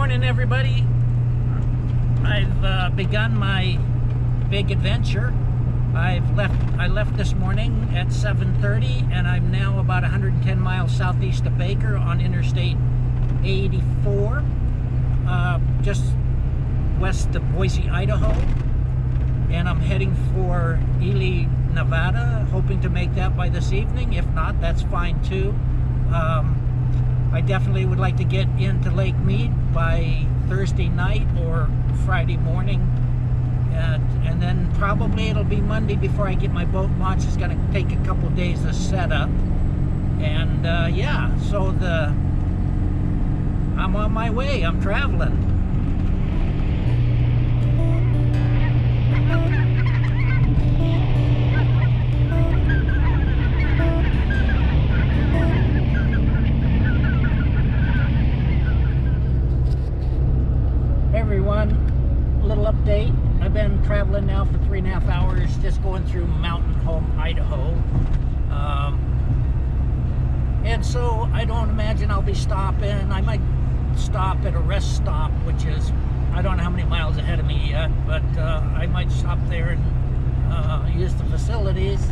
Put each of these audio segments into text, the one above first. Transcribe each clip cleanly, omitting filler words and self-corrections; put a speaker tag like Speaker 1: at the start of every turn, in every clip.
Speaker 1: morning, everybody. I've begun my big adventure. I left this morning at 7:30, and I'm now about 110 miles southeast of Baker on Interstate 84, just west of Boise, Idaho. And I'm heading for Ely, Nevada, hoping to make that by this evening. If not, that's fine too. I definitely would like to get into Lake Mead by Thursday night or Friday morning, and then probably it'll be Monday before I get my boat launched. It's going to take a couple days to set up, and yeah, so I'm on my way. I'm traveling. Little update. I've been traveling now for 3.5 hours, just going through Mountain Home, Idaho. And so I don't imagine I'll be stopping. I might stop at a rest stop, which is, I don't know how many miles ahead of me yet, but I might stop there and use the facilities.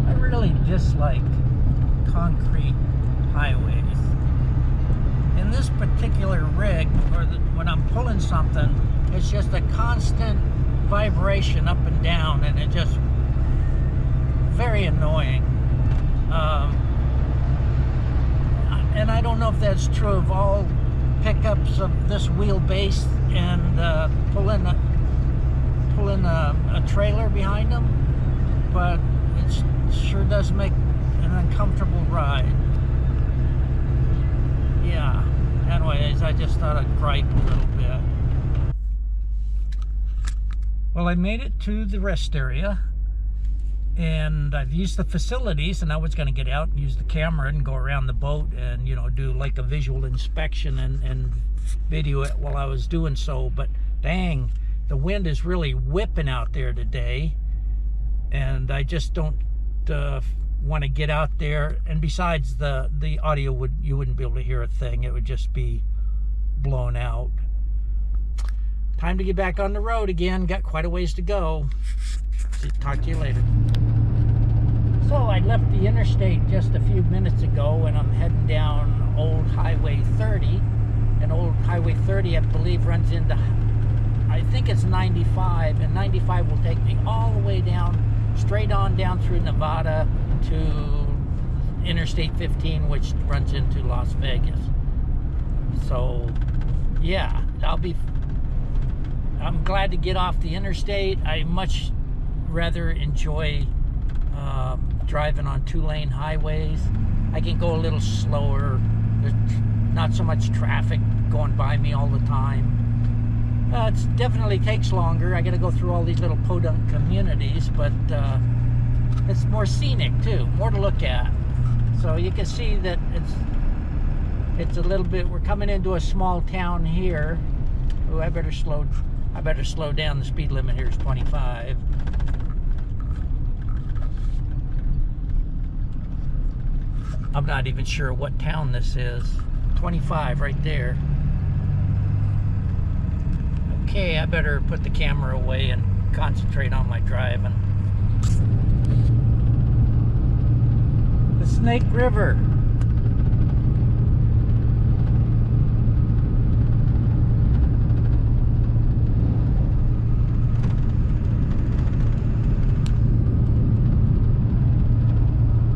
Speaker 1: I really dislike concrete highways. In this particular rig, or when I'm pulling something, it's just a constant vibration up and down, and it just very annoying. And I don't know if that's true of all pickups of this wheelbase and pulling a trailer behind them, but it sure does make an uncomfortable ride. Yeah, anyways, I just thought I'd gripe a little bit. Well, I made it to the rest area, and I've used the facilities, and I was going to get out and use the camera and go around the boat and, you know, do like a visual inspection and video it while I was doing so. But dang, the wind is really whipping out there today, and I just don't want to get out there. And besides, the audio you wouldn't be able to hear a thing. It would just be blown out. Time to get back on the road again. Got quite a ways to go. Talk to you later. So I left the interstate just a few minutes ago, and I'm heading down Old Highway 30. And Old Highway 30, I believe, runs into, I think it's 95, and 95 will take me all the way down, straight on down through Nevada to Interstate 15, which runs into Las Vegas. So yeah, I'm glad to get off the interstate. I much rather enjoy driving on 2-lane highways. I can go a little slower. There's not so much traffic going by me all the time. It definitely takes longer. I got to go through all these little podunk communities, but it's more scenic too, more to look at. So you can see that it's a little bit, we're coming into a small town here. Oh, I better slow down. The speed limit here is 25. I'm not even sure what town this is. 25 right there. Okay, I better put the camera away and concentrate on my driving. The Snake River.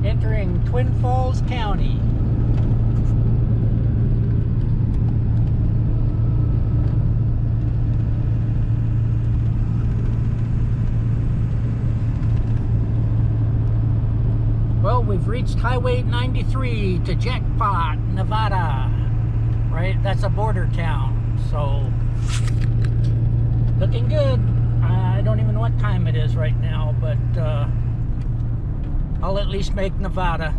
Speaker 1: Entering Twin Falls County. Well, we've reached Highway 93 to Jackpot, Nevada. Right? That's a border town. So, looking good. I don't even know what time it is right now, but I'll at least make Nevada.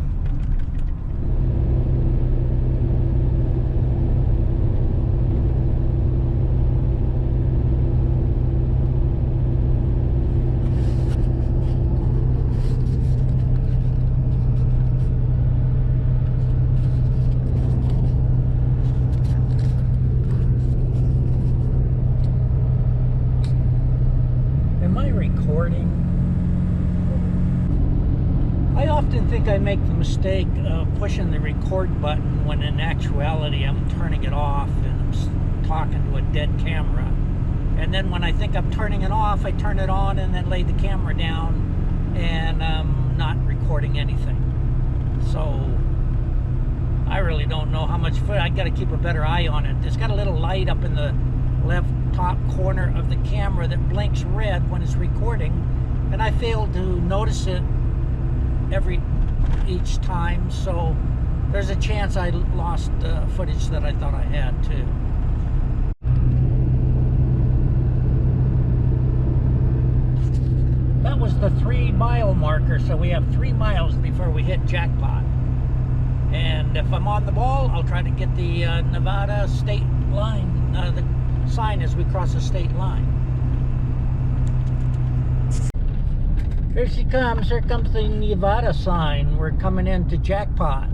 Speaker 1: Am I recording? I often think I make the mistake of pushing the record button when in actuality I'm turning it off and I'm talking to a dead camera. And then when I think I'm turning it off, I turn it on and then lay the camera down and I'm not recording anything. So I really don't know how much I got to keep a better eye on it. It's got a little light up in the left top corner of the camera that blinks red when it's recording, and I fail to notice it each time, so there's a chance I lost footage that I thought I had too. That was the 3-mile marker, so we have 3 miles before we hit jackpot. And if I'm on the ball, I'll try to get the Nevada state line, the sign as we cross the state line. Here she comes. Here comes the Nevada sign. We're coming into jackpot.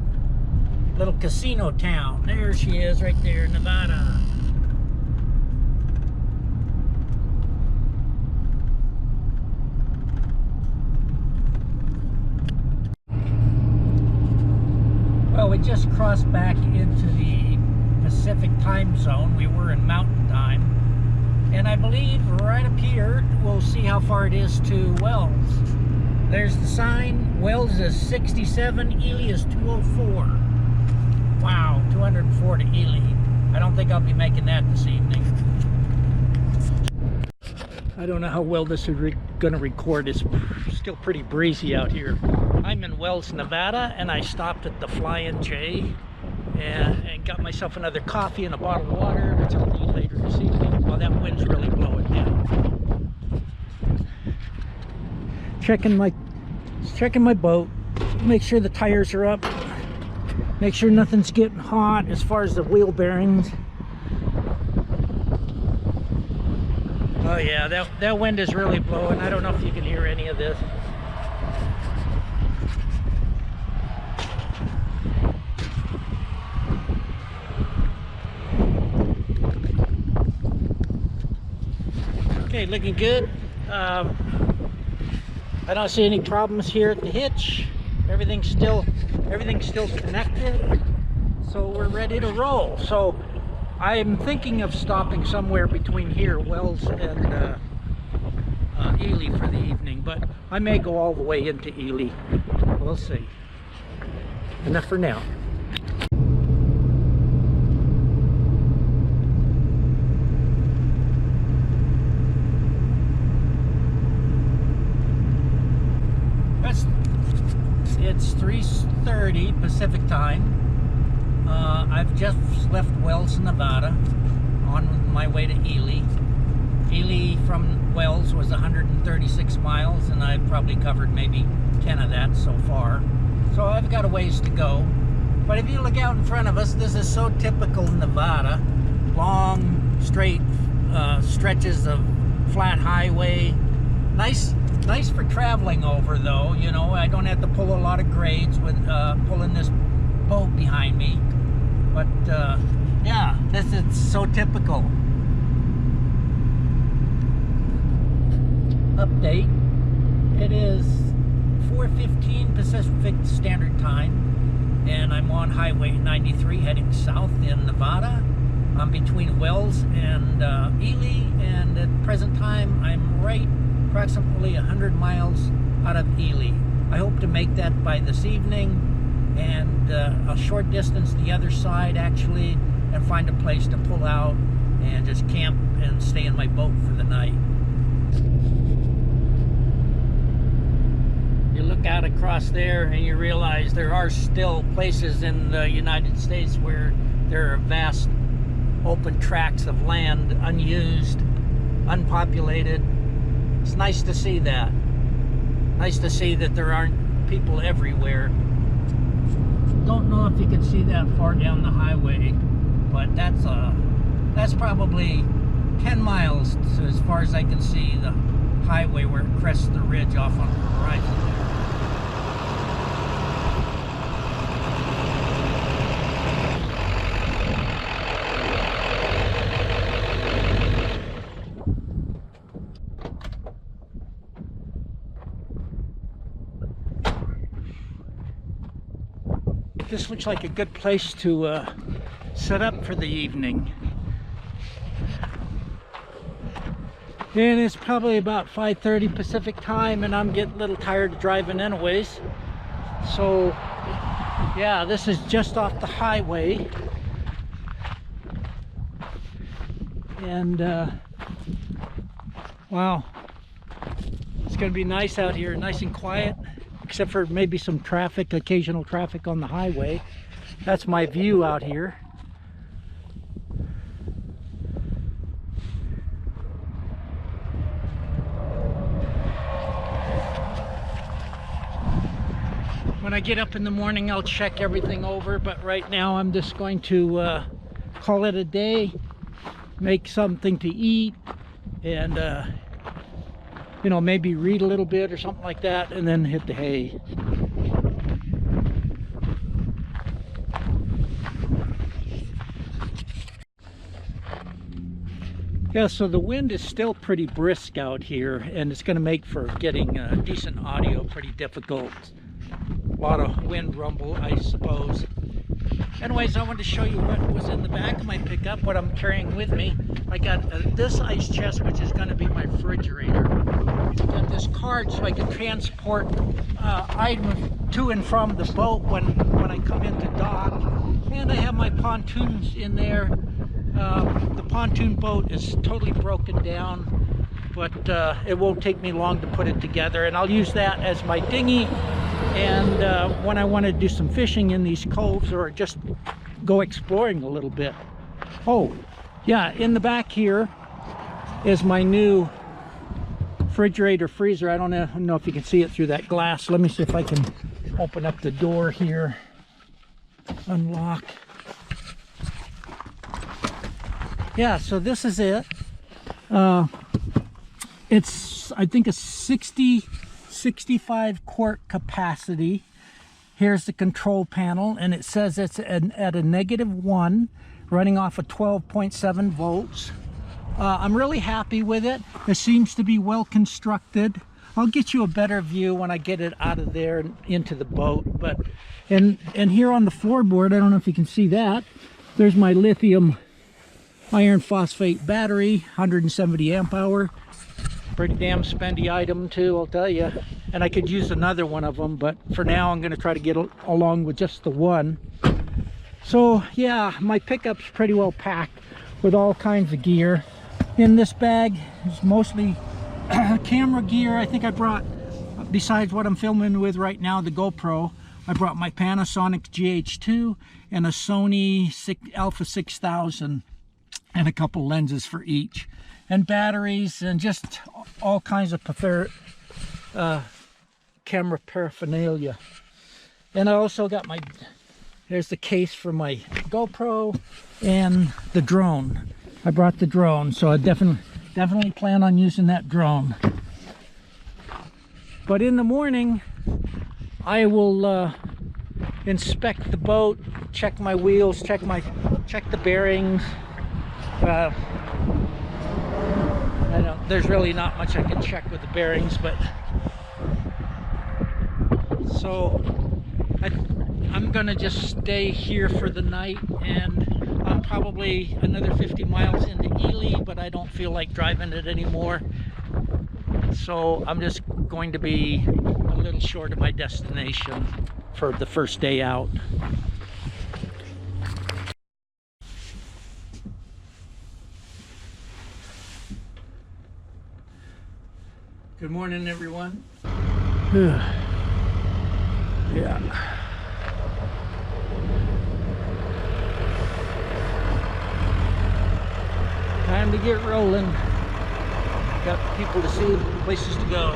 Speaker 1: Little casino town. There she is right there, Nevada. Well, we just crossed back into the Pacific time zone. We were in mountain time. And I believe right up here, we'll see how far it is to Wells. There's the sign. Wells is 67, Ely is 204. Wow, 204 to Ely. I don't think I'll be making that this evening. I don't know how well this is going to record. It's still pretty breezy out here. I'm in Wells, Nevada, and I stopped at the Flying J and got myself another coffee and a bottle of water, which I'll need later this evening. Well, that wind's really blowing down. Checking my boat, make sure the tires are up, make sure nothing's getting hot as far as the wheel bearings. Oh yeah, that wind is really blowing. I don't know if you can hear any of this. Okay, looking good. I don't see any problems here at the hitch. Everything's still connected. So we're ready to roll. So I'm thinking of stopping somewhere between here, Wells and Ely for the evening, but I may go all the way into Ely. We'll see. Enough for now. It's 3:30 Pacific time. I've just left Wells, Nevada, on my way to Ely. Ely from Wells was 136 miles, and I've probably covered maybe 10 of that so far. So I've got a ways to go. But if you look out in front of us, this is so typical Nevada. Long, straight stretches of flat highway. Nice for traveling over, though. You know, I don't have to pull a lot of grades with pulling this boat behind me. But yeah, this is so typical. Update. It is 4:15 Pacific Standard Time, and I'm on Highway 93 heading south in Nevada. I'm between Wells and Ely, and at present time I'm right approximately 100 miles out of Ely. I hope to make that by this evening, and a short distance the other side actually, and find a place to pull out and just camp and stay in my boat for the night. You look out across there and you realize there are still places in the United States where there are vast open tracts of land, unused, unpopulated. It's nice to see that. Nice to see that there aren't people everywhere. Don't know if you can see that far down the highway, but that's probably 10 miles to, as far as I can see, the highway where it crests the ridge off on the horizon there. This looks like a good place to set up for the evening. And it's probably about 5:30 Pacific time, and I'm getting a little tired of driving anyways. So yeah, this is just off the highway. And wow, it's gonna be nice out here, nice and quiet, except for maybe some traffic, occasional traffic on the highway. That's my view out here. When I get up in the morning, I'll check everything over, but right now I'm just going to call it a day, make something to eat, and you know, maybe read a little bit or something like that, and then hit the hay. Yeah, so the wind is still pretty brisk out here, and it's going to make for getting decent audio pretty difficult. A lot of wind rumble, I suppose. Anyways, I wanted to show you what was in the back of my pickup, what I'm carrying with me. I got this ice chest, which is going to be my refrigerator. I got this cart so I can transport items to and from the boat when I come into dock. And I have my pontoons in there. The pontoon boat is totally broken down, but it won't take me long to put it together. And I'll use that as my dinghy. And when I want to do some fishing in these coves or just go exploring a little bit. Oh, yeah, in the back here is my new refrigerator freezer. I don't know if you can see it through that glass. Let me see if I can open up the door here. Unlock. Yeah, so this is it. It's, I think, a 65 quart capacity. Here's the control panel, and it says it's at a -1, running off of 12.7 volts. I'm really happy with it. It seems to be well constructed. I'll get you a better view when I get it out of there and into the boat. But and here on the floorboard, I don't know if you can see that, there's my lithium iron phosphate battery, 170 amp hour. Pretty damn spendy item too, I'll tell you. And I could use another one of them, but for now I'm going to try to get along with just the one. So yeah, my pickup's pretty well packed with all kinds of gear. In this bag is mostly camera gear. I think I brought, besides what I'm filming with right now, the GoPro, I brought my Panasonic GH2 and a Sony Alpha 6000 and a couple lenses for each, and batteries, and just all kinds of camera paraphernalia. And I also got my, there's the case for my GoPro and the drone. I brought the drone, so I definitely plan on using that drone. But in the morning, I will inspect the boat, check my wheels, check the bearings. There's really not much I can check with the bearings, but so I'm gonna just stay here for the night, and I'm probably another 50 miles into Ely, but I don't feel like driving it anymore, so I'm just going to be a little short of my destination for the first day out. Good morning, everyone. Yeah. Time to get rolling. Got people to see, places to go.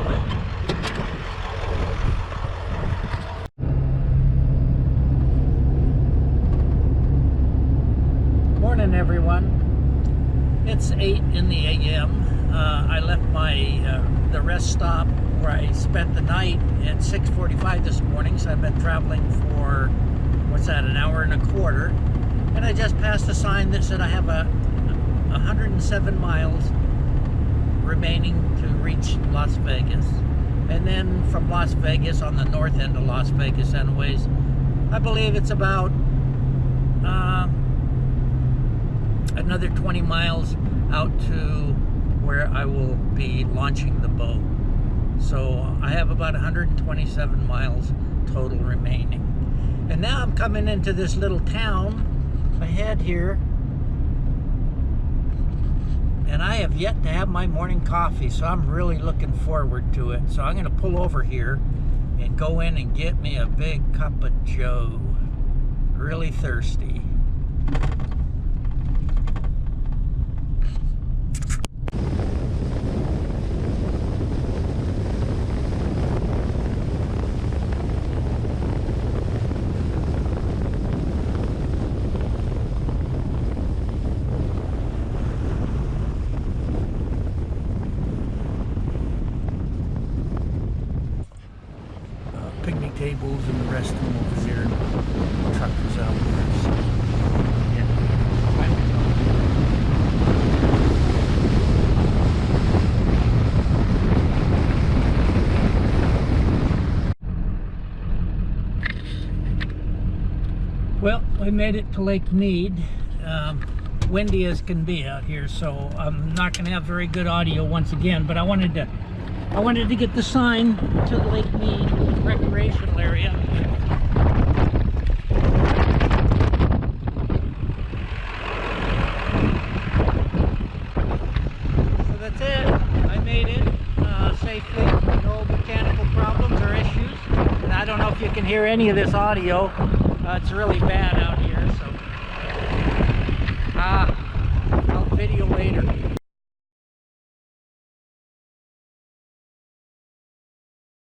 Speaker 1: Morning, everyone. It's 8 in the a.m. I left the rest stop where I spent the night at 6:45 this morning, so I've been traveling for, what's that, an hour and a quarter, and I just passed a sign that said I have 107 miles remaining to reach Las Vegas. And then from Las Vegas, on the north end of Las Vegas anyways, I believe it's about another 20 miles out to where I will be launching the boat. So I have about 127 miles total remaining. And now I'm coming into this little town ahead here, and I have yet to have my morning coffee, so I'm really looking forward to it. So I'm going to pull over here and go in and get me a big cup of joe. Really thirsty. Picnic tables and the restroom over here. Truckers out there. So, yeah. Well, we made it to Lake Mead. Windy as can be out here, so I'm not going to have very good audio once again. But I wanted to get the sign to the Lake Mead recreational area. So that's it. I made it safely. No mechanical problems or issues. And I don't know if you can hear any of this audio. It's really bad out